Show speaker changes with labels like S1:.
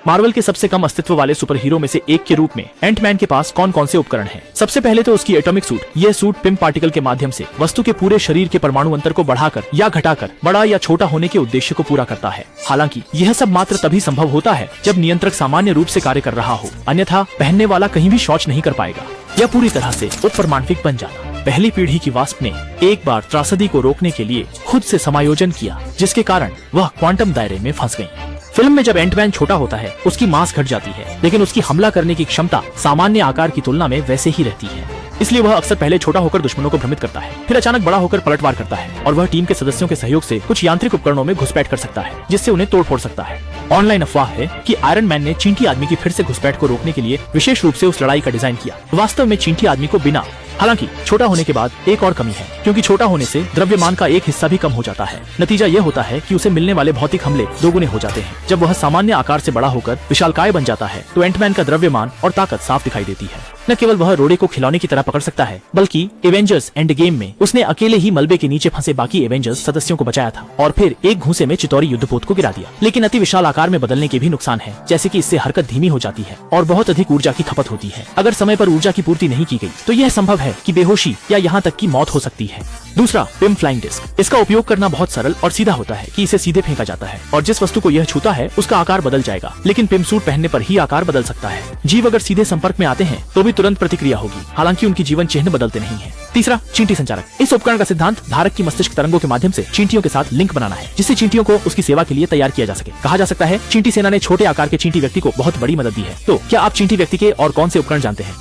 S1: Marvel के सबसे कम अस्तित्व वाले सुपर हीरो में से एक के रूप में एंटमैन के पास कौन कौन से उपकरण हैं? सबसे पहले तो उसकी एटॉमिक सूट। यह सूट पिम पार्टिकल के माध्यम से वस्तु के पूरे शरीर के परमाणु अंतर को बढ़ाकर या घटाकर बड़ा या छोटा होने के उद्देश्य को पूरा करता है। हालांकि यह सब मात्र तभी संभव होता है जब नियंत्रक सामान्य रूप से कार्य कर रहा हो, अन्यथा पहनने वाला कहीं भी शौच नहीं कर पाएगा या पूरी तरह से उपपरमाण्विक बन जाना। पहली पीढ़ी की वास्प ने एक बार त्रासदी को रोकने के लिए खुद से समायोजन किया, जिसके कारण वह क्वांटम दायरे में फंस गयी। फिल्म में जब एंटमैन छोटा होता है उसकी मास घट जाती है, लेकिन उसकी हमला करने की क्षमता सामान्य आकार की तुलना में वैसे ही रहती है। इसलिए वह अक्सर पहले छोटा होकर दुश्मनों को भ्रमित करता है, फिर अचानक बड़ा होकर पलटवार करता है और वह टीम के सदस्यों के सहयोग से कुछ यांत्रिक उपकरणों में घुसपैठ कर सकता है, जिससे उन्हें तोड़ फोड़ सकता है। ऑनलाइन अफवाह है कि आयरन मैन ने चींटी आदमी की फिर से घुसपैठ को रोकने के लिए विशेष रूप से उस लड़ाई का डिजाइन किया। वास्तव में चींटी आदमी को बिना। हालांकि छोटा होने के बाद एक और कमी है, क्योंकि छोटा होने से द्रव्यमान का एक हिस्सा भी कम हो जाता है। नतीजा यह होता है कि उसे मिलने वाले भौतिक हमले दोगुने हो जाते हैं। जब वह सामान्य आकार से बड़ा होकर विशालकाय बन जाता है तो एंटमैन का द्रव्यमान और ताकत साफ दिखाई देती है। न केवल वह रोड़े को खिलौने की तरह पकड़ सकता है, बल्कि एवेंजर्स एंड गेम में उसने अकेले ही मलबे के नीचे फंसे बाकी एवेंजर्स सदस्यों को बचाया था और फिर एक घूंसे में चितौरी युद्धपोत को गिरा दिया। लेकिन अति विशाल आकार में बदलने के भी नुकसान है, जैसे कि इससे हरकत धीमी हो जाती है और बहुत अधिक ऊर्जा की खपत होती है। अगर समय पर ऊर्जा की पूर्ति नहीं की गई तो यह संभव है कि बेहोशी या यहाँ तक की मौत हो सकती है। दूसरा, पिम फ्लाइंग डिस्क। इसका उपयोग करना बहुत सरल और सीधा होता है कि इसे सीधे फेंका जाता है और जिस वस्तु को यह छूता है उसका आकार बदल जाएगा, लेकिन पिम सूट पहनने पर ही आकार बदल सकता है। जीव अगर सीधे संपर्क में आते हैं तो भी तुरंत प्रतिक्रिया होगी, हालांकि उनकी जीवन चिन्ह बदलते नहीं है। तीसरा, चींटी संचारक। इस उपकरण का सिद्धांत धारक की मस्तिष्क तरंगों के माध्यम से चींटियों के साथ लिंक बनाना है, जिससे चींटियों को उसकी सेवा के लिए तैयार किया जा सके। कहा जा सकता है चींटी सेना ने छोटे आकार के चींटी व्यक्ति को बहुत बड़ी मदद दी है। तो क्या आप चींटी व्यक्ति के और कौन से उपकरण जानते हैं?